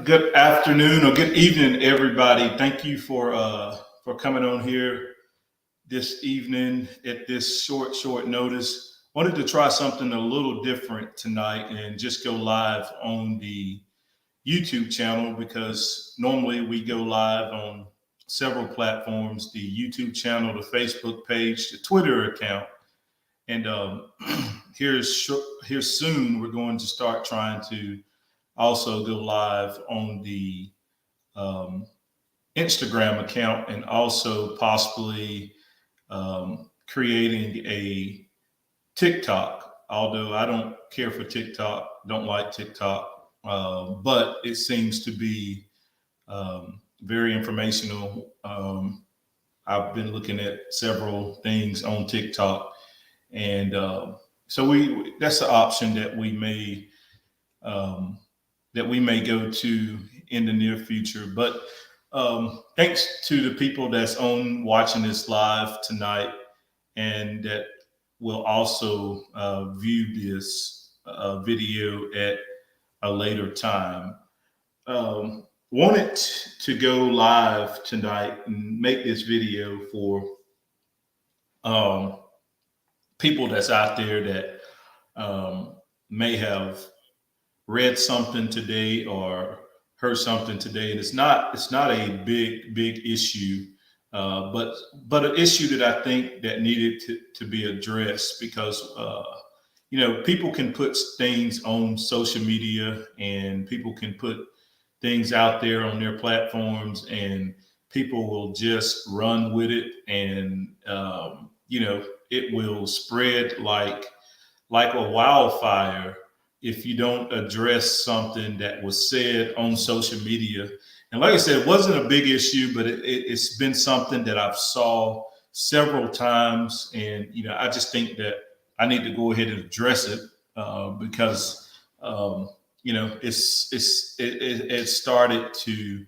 Good afternoon or good evening, everybody. Thank you for coming on here this evening at this short notice. Wanted to try something a little different tonight and just go live on the YouTube channel because normally we go live on several platforms: the YouTube channel, the Facebook page, the Twitter account, and here soon we're going to start trying to also go live on the um, Instagram account and also possibly creating a TikTok. Although I don't care for TikTok, don't like TikTok, but it seems to be very informational. I've been looking at several things on TikTok, and so we that's the option um, that we may go to in the near future. But thanks to the people that's on watching this live tonight and that will also view this video at a later time. Wanted to go live tonight and make this video for um, people that's out there that may have read something today or heard something today, and it's not a big issue, but an issue that I think that needed to be addressed because people can put things on social media and people can put things out there on their platforms and people will just run with it and it will spread like a wildfire if you don't address something that was said on social media. And like I said, it wasn't a big issue, but it's been something that I've saw several times. And, I just think that I need to go ahead and address it because, it started to,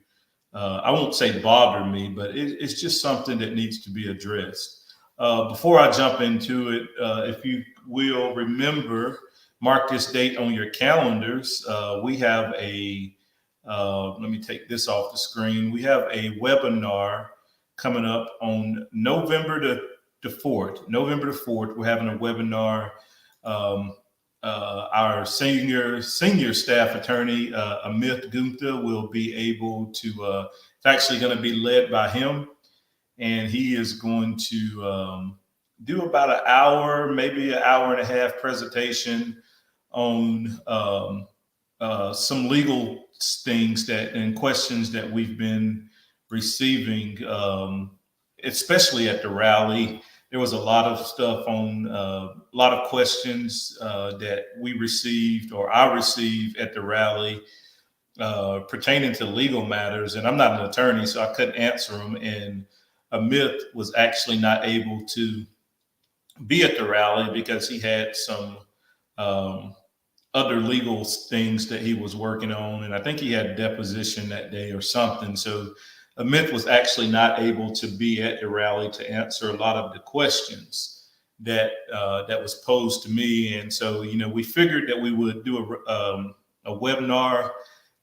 I won't say bother me, but it's just something that needs to be addressed. Before I jump into it, if you will remember, mark this date on your calendars. We have let me take this off the screen. We have a webinar coming up on November the 4th. November the 4th, we're having a webinar. Our senior staff attorney, Amit Gupta, will be able to, it's actually going to be led by him. And he is going to do about an hour, maybe an hour and a half presentation on some legal things and questions that we've been receiving, especially at the rally. There was a lot of stuff on a lot of questions that we received or I received at the rally pertaining to legal matters. And I'm not an attorney, so I couldn't answer them. And Amit was actually not able to be at the rally because he had some other legal things that he was working on. And I think he had a deposition that day or something. So Amit was actually not able to be at the rally to answer a lot of the questions that was posed to me. And so, we figured that we would do a webinar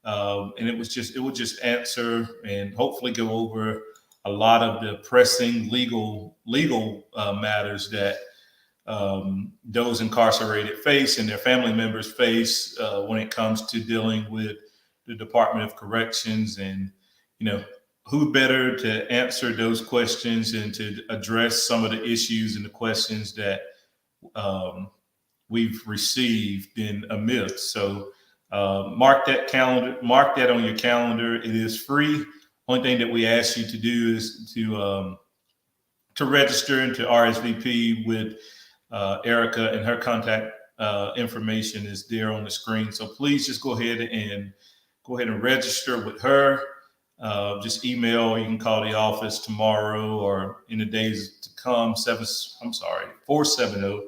and it would just answer and hopefully go over a lot of the pressing legal matters that those incarcerated face and their family members face when it comes to dealing with the Department of Corrections. And, who better to answer those questions and to address some of the issues and the questions that we've received than Amit. So mark that on your calendar. It is free. Only thing that we ask you to do is to register and to RSVP with Erica, and her contact information is there on the screen. So please just go ahead and register with her. Just email, you can call the office tomorrow or in the days to come, 470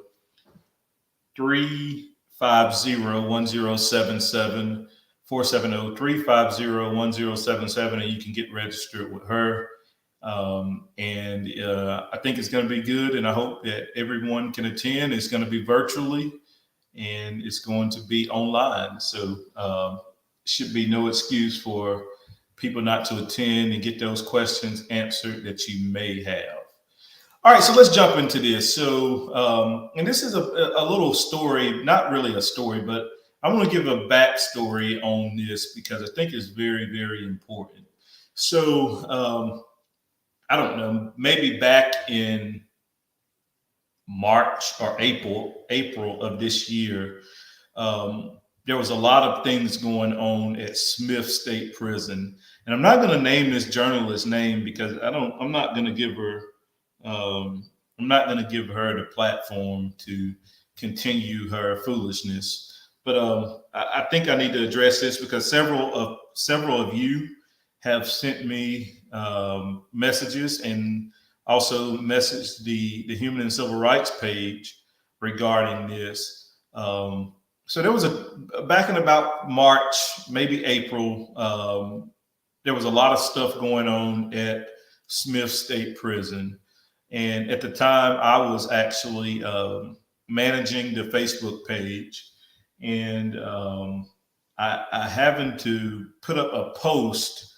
350 1077, 470 350 1077, and you can get registered with her. I think it's going to be good, and I hope that everyone can attend. It's going to be virtually, and it's going to be online. So should be no excuse for people not to attend and get those questions answered that you may have. All right, so let's jump into this. So, and this is a little story, not really a story, but I want to give a backstory on this because I think it's very, very important. So, I don't know, maybe back in March or April of this year, there was a lot of things going on at Smith State Prison, and I'm not going to name this journalist's name because I'm not going to give her. I'm not going to give her the platform to continue her foolishness. But I think I need to address this because several of you have sent me messages and also messaged the Human and Civil Rights page regarding this. So there was back in about March, maybe April. There was a lot of stuff going on at Smith State Prison. And at the time, I was actually managing the Facebook page, and I happened to put up a post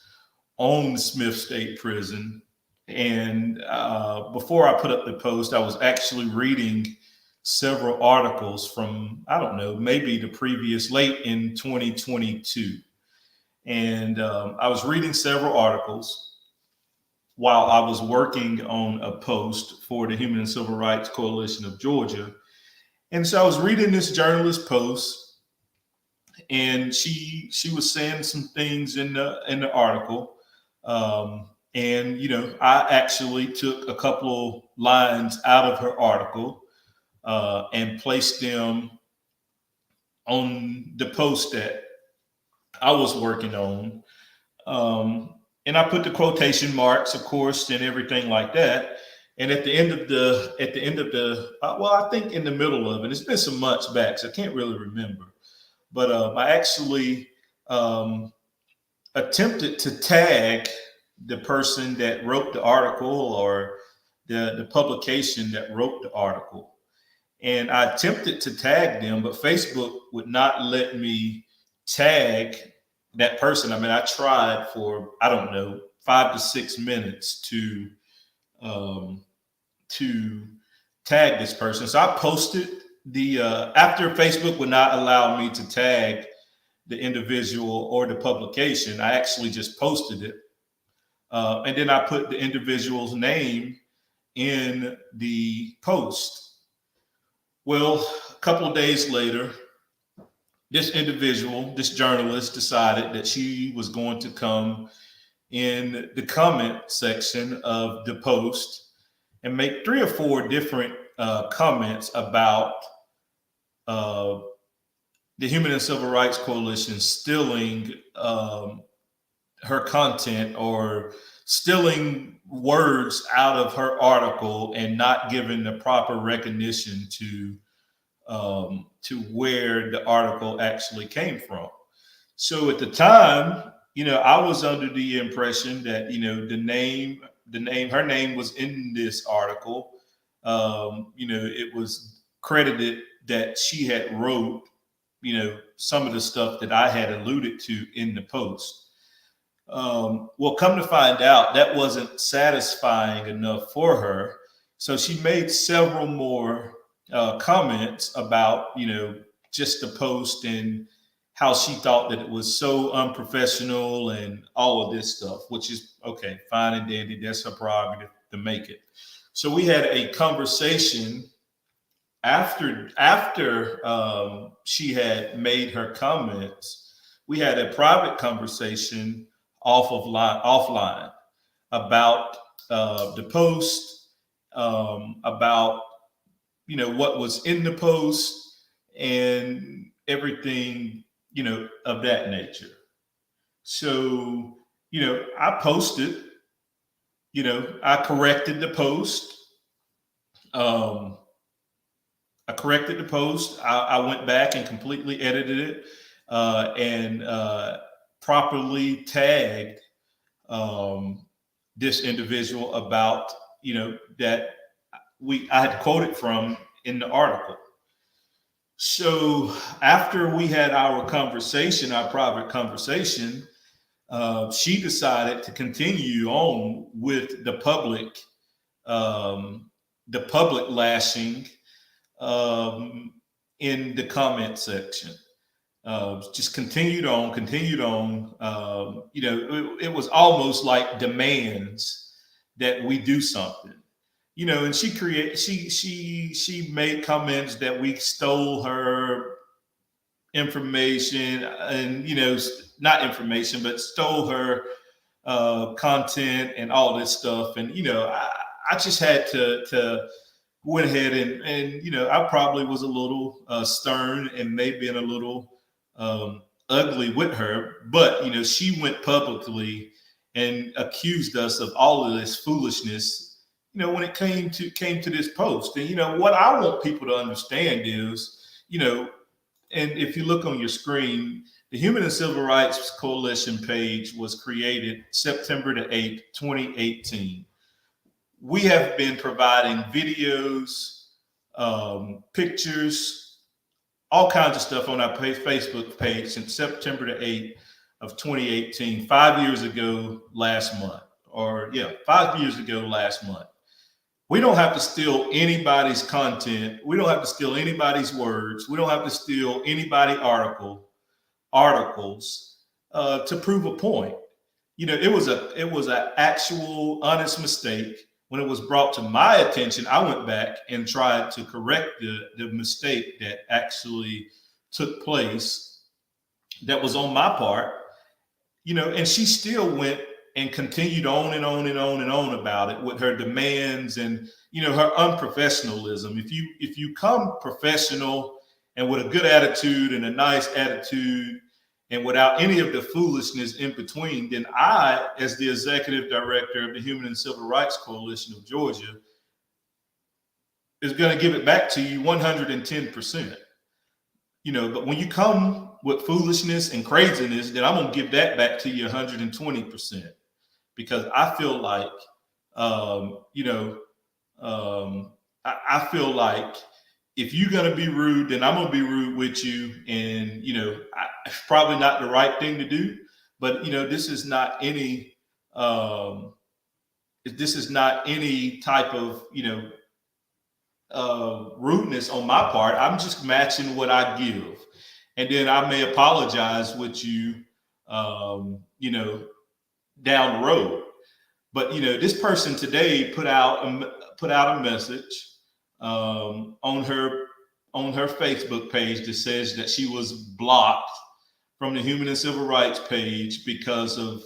on Smith State Prison. And before I put up the post, I was actually reading several articles from, I don't know, maybe the previous late in 2022. And I was reading several articles while I was working on a post for the Human and Civil Rights Coalition of Georgia. And so I was reading this journalist post, and she was saying some things in the article. And I actually took a couple lines out of her article and placed them on the post that I was working on. And I put the quotation marks, of course, and everything like that. And at the end of the, well, I think in the middle of it, it's been some months back, so I can't really remember. But I actually attempted to tag the person that wrote the article or the publication that wrote the article. And I attempted to tag them, but Facebook would not let me tag that person. I mean, I tried for, I don't know, 5 to 6 minutes to tag this person. So I posted after Facebook would not allow me to tag the individual or the publication, I actually just posted it. And then I put the individual's name in the post. Well, a couple of days later, this individual, this journalist, decided that she was going to come in the comment section of the post and make 3 or 4 different comments about the Human and Civil Rights Coalition stealing her content or stealing words out of her article and not giving the proper recognition to where the article actually came from. So at the time, I was under the impression that, her name was in this article. It was credited that she had wrote, some of the stuff that I had alluded to in the post. Well, come to find out, that wasn't satisfying enough for her. So she made several more comments about, just the post and how she thought that it was so unprofessional and all of this stuff, which is okay, fine and dandy. That's her prerogative to make it. So we had a conversation after she had made her comments. We had a private conversation offline about the post, about what was in the post and everything of that nature. So I posted, I corrected the post. I went back and completely edited it and properly tagged this individual about that I had quoted from in the article. So after we had our conversation, our private conversation, she decided to continue on with um, the public lashing um, in the comment section. Just continued on. It was almost like demands that we do something. And she made comments that we stole her information, and not information, but stole her content and all this stuff. And I just had to went ahead and I probably was a little stern and maybe a little ugly with her, but she went publicly and accused us of all of this foolishness. When it came to this post, and what I want people to understand is, and if you look on your screen, the Human and Civil Rights Coalition page was created September the 8th, 2018. We have been providing videos, pictures, all kinds of stuff on our Facebook page since September the 8th of 2018, 5 years ago last month, 5 years ago last month. We don't have to steal anybody's content. We don't have to steal anybody's words. We don't have to steal anybody's articles to prove a point. It was an actual honest mistake. When it was brought to my attention, I went back and tried to correct the mistake that actually took place that was on my part, and she still went and continued on and on and on and on about it with her demands and her unprofessionalism. If you come professional and with a good attitude and a nice attitude and without any of the foolishness in between, then I, as the executive director of the Human and Civil Rights Coalition of Georgia, is going to give it back to you 110%. But when you come with foolishness and craziness, then I'm going to give that back to you 120%. Because I feel like, I feel like if you're going to be rude, then I'm going to be rude with you. And, it's probably not the right thing to do. But, this is not any type of, rudeness on my part. I'm just matching what I give. And then I may apologize with you, down the road. But this person today put out a message on her Facebook page that says that she was blocked from the Human and Civil Rights page because of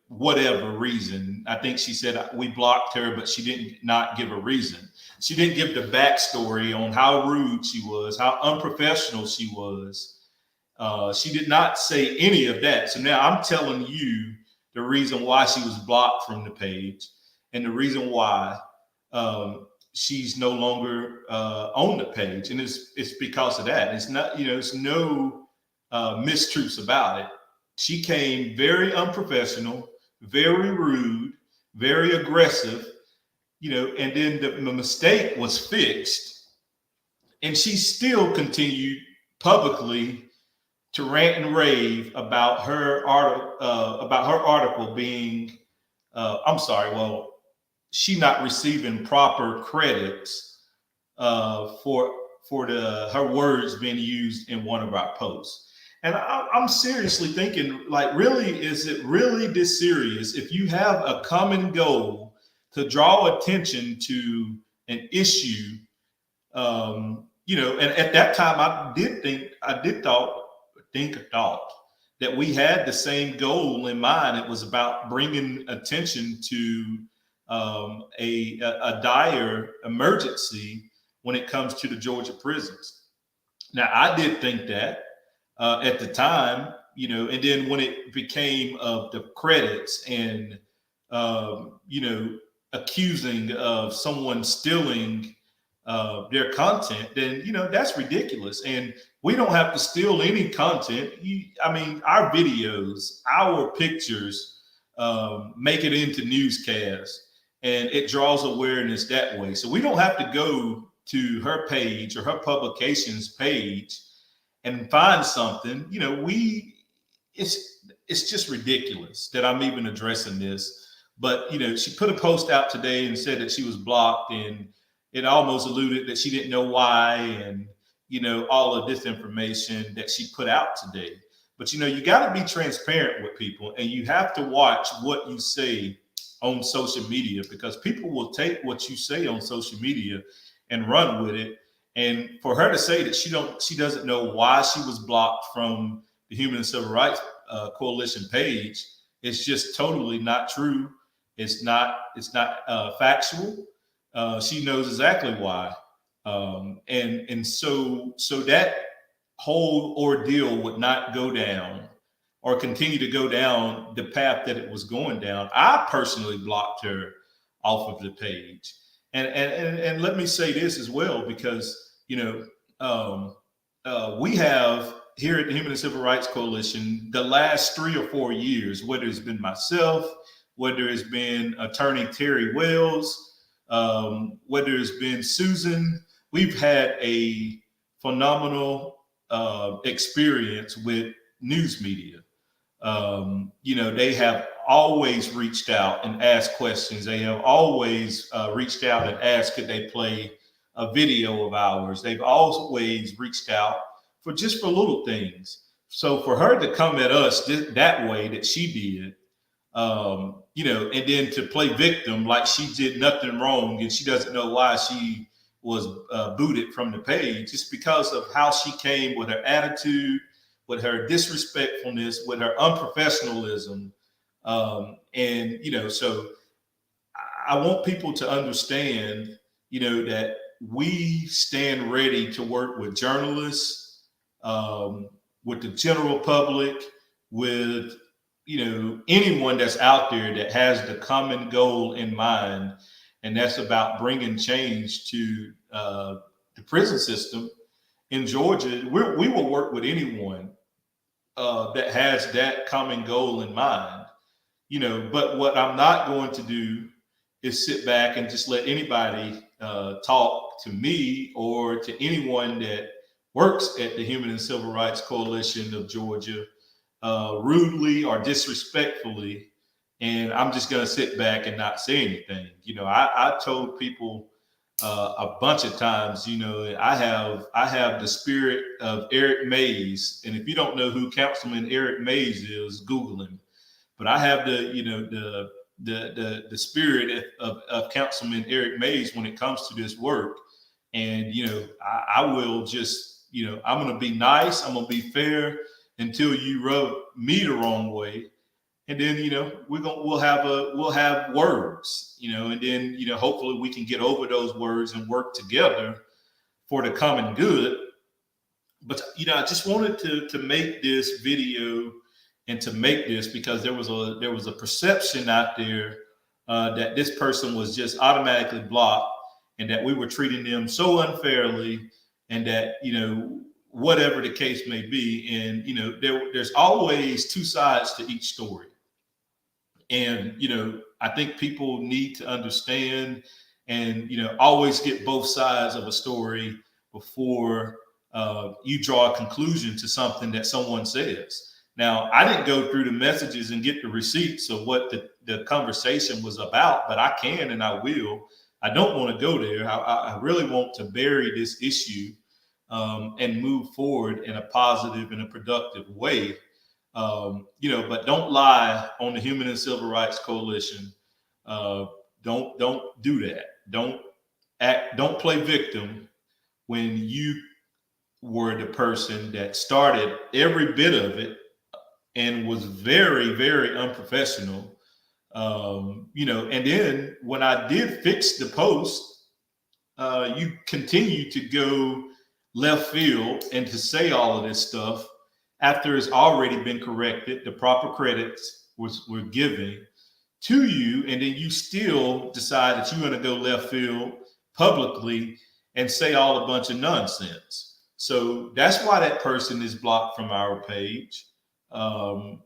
whatever reason. I think she said we blocked her, but she did not give a reason. She didn't give the backstory on how rude she was, how unprofessional she was. She did not say any of that. So now I'm telling you the reason why she was blocked from the page and the reason why she's no longer on the page. And it's because of that. It's not, it's no mistruths about it. She came very unprofessional, very rude, very aggressive, and then the mistake was fixed. And she still continued publicly to rant and rave about her article being, she not receiving proper credits for her words being used in one of our posts. And I'm seriously thinking, like, really, is it really this serious? If you have a common goal to draw attention to an issue, and at that time I thought that we had the same goal in mind. It was about bringing attention to a dire emergency when it comes to the Georgia prisons. Now, I did think that at the time, and then when it became of the credits and, accusing of someone stealing their content, then, that's ridiculous. And we don't have to steal any content. Our videos, our pictures make it into newscasts, and it draws awareness that way. So we don't have to go to her page or her publications page and find something, it's just ridiculous that I'm even addressing this. But she put a post out today and said that she was blocked, and it almost alluded that she didn't know why, and all of this information that she put out today. But you got to be transparent with people, and you have to watch what you say on social media, because people will take what you say on social media and run with it. And for her to say that she doesn't know why she was blocked from the Human and Civil Rights Coalition page, it's just totally not true. It's not factual. She knows exactly why. And so that whole ordeal would not go down or continue to go down the path that it was going down. I personally blocked her off of the page. And let me say this as well, because we have here at the Human and Civil Rights Coalition the last 3 or 4 years, whether it's been myself, whether it's been attorney Terry Wells, whether it's been Susan, we've had a phenomenal experience with news media. They have always reached out and asked questions. They have always reached out and asked, could they play a video of ours? They've always reached out for little things. So for her to come at us that way that she did, and then to play victim like she did nothing wrong and she doesn't know why she was booted from the page, it's because of how she came with her attitude, with her disrespectfulness, with her unprofessionalism. So I want people to understand, that we stand ready to work with journalists, with the general public, with, anyone that's out there that has the common goal in mind. And that's about bringing change to the prison system in Georgia. We will work with anyone that has that common goal in mind, but what I'm not going to do is sit back and just let anybody talk to me or to anyone that works at the Human and Civil Rights Coalition of Georgia rudely or disrespectfully. And I'm just going to sit back and not say anything. I told people a bunch of times, I have the spirit of Eric Mays. And if you don't know who Councilman Eric Mays is, Google him. But I have the spirit of Councilman Eric Mays when it comes to this work. And, I will just, I'm going to be nice. I'm going to be fair until you rub me the wrong way. And then, we'll have words, and then, hopefully we can get over those words and work together for the common good. But, I just wanted to make this video and to make this because there was a perception out there that this person was just automatically blocked and that we were treating them so unfairly, and that, whatever the case may be. And, there's always two sides to each story. And, I think people need to understand and, always get both sides of a story before you draw a conclusion to something that someone says. Now, I didn't go through the messages and get the receipts of what the conversation was about, but I can and I will. I don't want to go there. I really want to bury this issue and move forward in a positive and a productive way. But don't lie on the Human and Civil Rights Coalition. Don't do that. Don't play victim when you were the person that started every bit of it and was very, very unprofessional. And then when I did fix the post, you continue to go left field and to say all of this stuff after it's already been corrected, the proper credits were given to you, and then you still decide that you're going to go left field publicly and say all a bunch of nonsense. So that's why that person is blocked from our page. I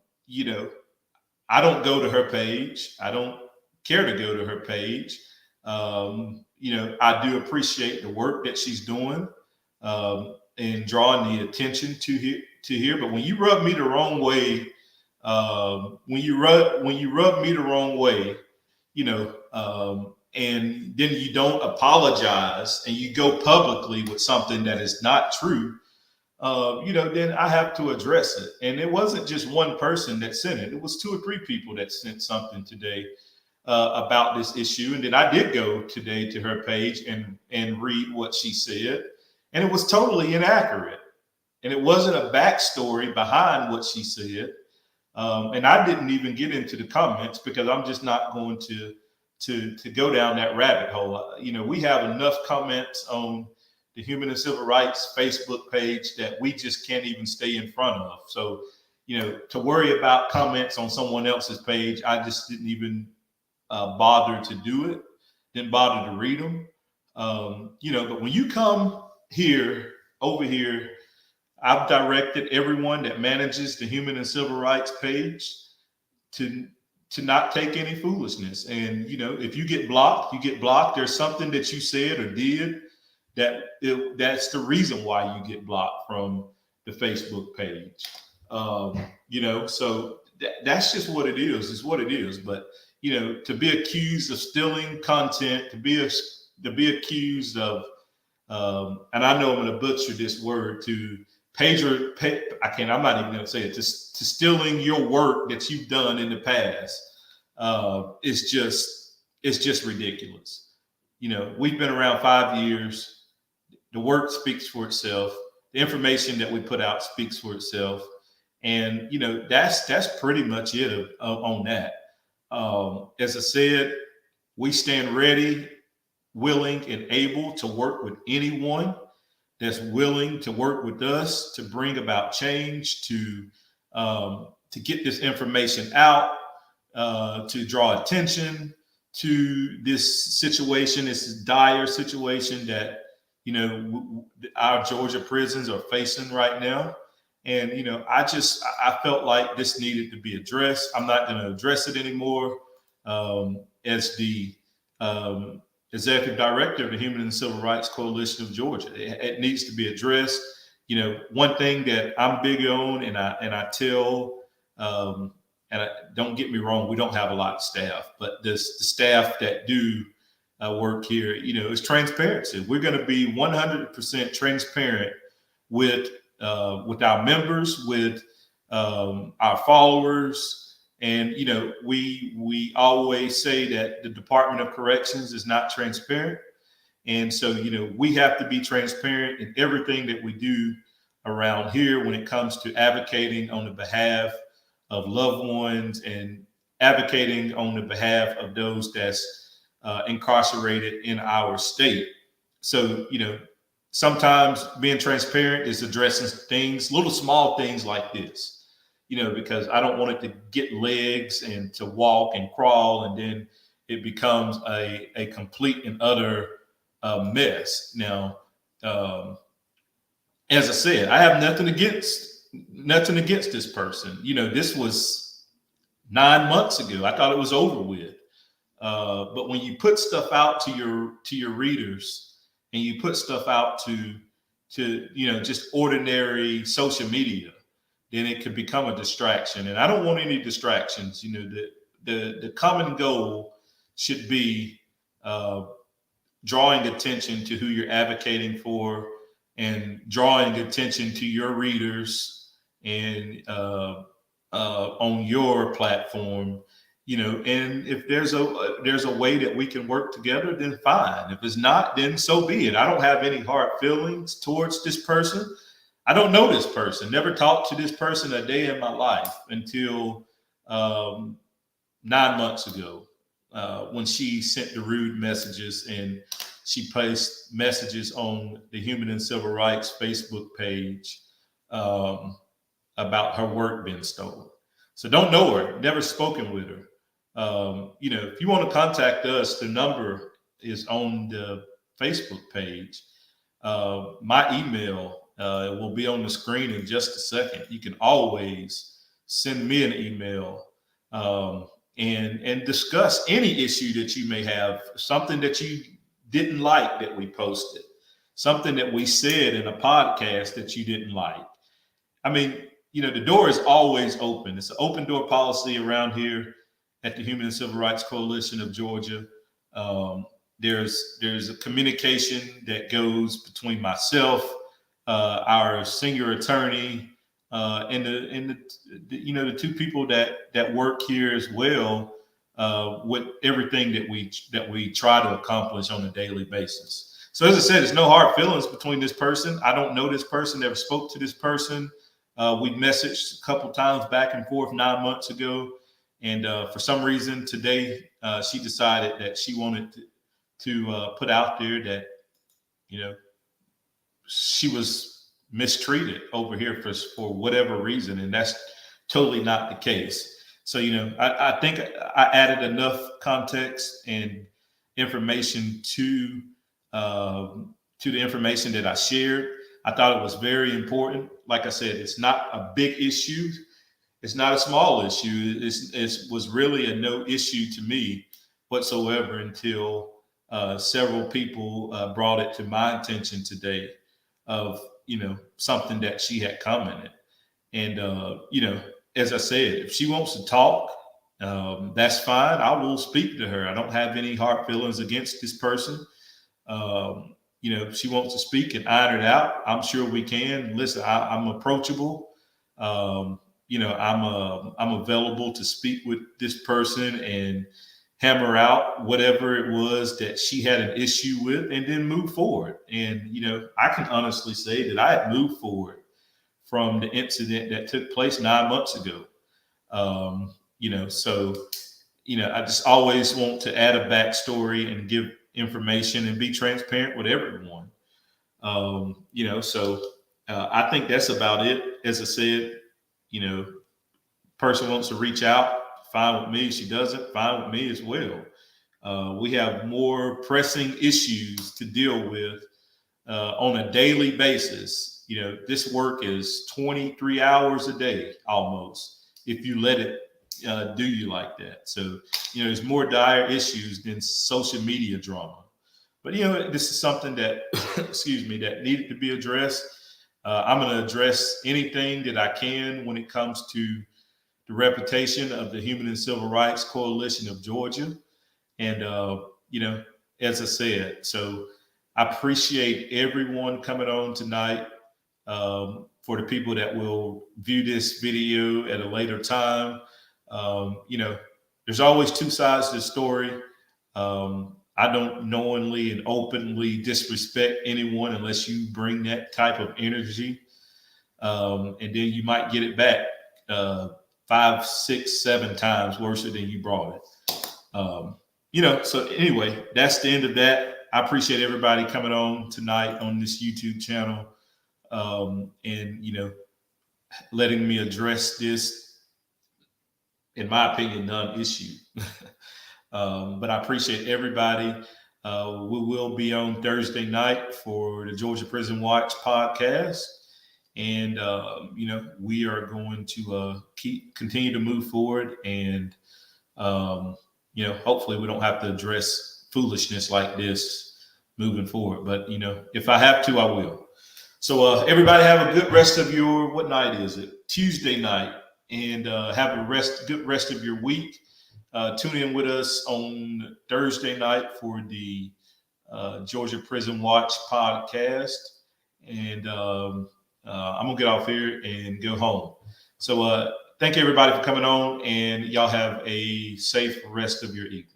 don't go to her page. I don't care to go to her page. I do appreciate the work that she's doing, and drawing the attention to here. But when you rub me the wrong way, when you rub me the wrong way, and then you don't apologize and you go publicly with something that is not true, then I have to address it. And it wasn't just one person that sent it; it was 2 or 3 people that sent something today about this issue. And then I did go today to her page and read what she said, and it was totally inaccurate. And it wasn't a backstory behind what she said. And I didn't even get into the comments because I'm just not going to go down that rabbit hole. We have enough comments on the Human and Civil Rights Facebook page that we just can't even stay in front of. So, to worry about comments on someone else's page, I just didn't even bother to do it. Didn't bother to read them. But when you come over here, I've directed everyone that manages the Human and Civil Rights page to not take any foolishness. And if you get blocked, you get blocked. There's something that you said or did that's the reason why you get blocked from the Facebook page. So that's just what it is. It's what it is. But to be accused of stealing content, to be accused of, and I know I'm going to butcher this word, I'm not even going to say it, to stealing your work that you've done in the past, it's just ridiculous. We've been around 5 years. The work speaks for itself. The information that we put out speaks for itself. And, that's pretty much it on that. As I said, we stand ready, willing, and able to work with anyone that's willing to work with us to bring about change, to get this information out, to draw attention to this situation, this dire situation that our Georgia prisons are facing right now. And I felt like this needed to be addressed. I'm not going to address it anymore. As the executive director of the Human and Civil Rights Coalition of Georgia, it needs to be addressed. One thing that I'm big on, and I tell, don't get me wrong, we don't have a lot of staff, but the staff that do work here, is transparency. We're going to be 100% transparent with our members, with our followers. And, we always say that the Department of Corrections is not transparent. And so, we have to be transparent in everything that we do around here when it comes to advocating on the behalf of loved ones and advocating on the behalf of those that's incarcerated in our state. So, sometimes being transparent is addressing things, little small things like this. Because I don't want it to get legs and to walk and crawl, and then it becomes a complete and utter mess. Now, as I said, I have nothing against this person. This was 9 months ago. I thought it was over with. But when you put stuff out to your readers, and you put stuff out to just ordinary social media, then it could become a distraction. And I don't want any distractions. The common goal should be drawing attention to who you're advocating for, and drawing attention to your readers and on your platform. And if there's a way that we can work together, then fine. If it's not, then so be it. I don't have any hard feelings towards this person. I don't know this person, never talked to this person a day in my life until 9 months ago, when she sent the rude messages, and she placed messages on the Human and Civil Rights Facebook page about her work being stolen. So don't know her, never spoken with her. If you want to contact us, the number is on the Facebook page. My email will be on the screen in just a second. You can always send me an email and discuss any issue that you may have, something that you didn't like that we posted, something that we said in a podcast that you didn't like. I mean, the door is always open. It's an open door policy around here at the Human and Civil Rights Coalition of Georgia. There's a communication that goes between myself, our senior attorney, and the two people that work here as well, with everything that we try to accomplish on a daily basis. So as I said, there's no hard feelings between this person. I don't know this person, never spoke to this person. We messaged a couple times back and forth 9 months ago. And for some reason today, she decided that she wanted to put out there that, she was mistreated over here for whatever reason. And that's totally not the case. So, I think I added enough context and information to the information that I shared. I thought it was very important. Like I said, it's not a big issue. It's not a small issue. It was really a no issue to me whatsoever until several people brought it to my attention today of, something that she had commented. And, as I said, if she wants to talk, that's fine. I will speak to her. I don't have any hard feelings against this person. If she wants to speak and iron it out, I'm sure we can. Listen, I'm approachable. I'm available to speak with this person and hammer out whatever it was that she had an issue with and then move forward. And, I can honestly say that I had moved forward from the incident that took place 9 months ago. I just always want to add a backstory and give information and be transparent with everyone. I think that's about it. As I said, person wants to reach out, fine with me. She doesn't, fine with me as well. We have more pressing issues to deal with on a daily basis. This work is 23 hours a day almost, if you let it do you like that. So, there's more dire issues than social media drama. But, this is something that, that needed to be addressed. I'm going to address anything that I can when it comes to the reputation of the Human and Civil Rights Coalition of Georgia. And, as I said, so I appreciate everyone coming on tonight. For the people that will view this video at a later time, there's always two sides to the story. I don't knowingly and openly disrespect anyone unless you bring that type of energy. And then you might get it back 5, 6, 7 times worse than you brought it. So anyway, that's the end of that. I appreciate everybody coming on tonight on this YouTube channel. And letting me address this, in my opinion, non-issue. But I appreciate everybody. We will be on Thursday night for the Georgia Prison Watch podcast. And, we are going to continue to move forward. And, hopefully we don't have to address foolishness like this moving forward. But, if I have to, I will. So everybody have a good rest of your, what night is it? Tuesday night. And have a good rest of your week. Tune in with us on Thursday night for the Georgia Prison Watch podcast. And I'm going to get off here and go home. So thank you, everybody, for coming on. And y'all have a safe rest of your evening.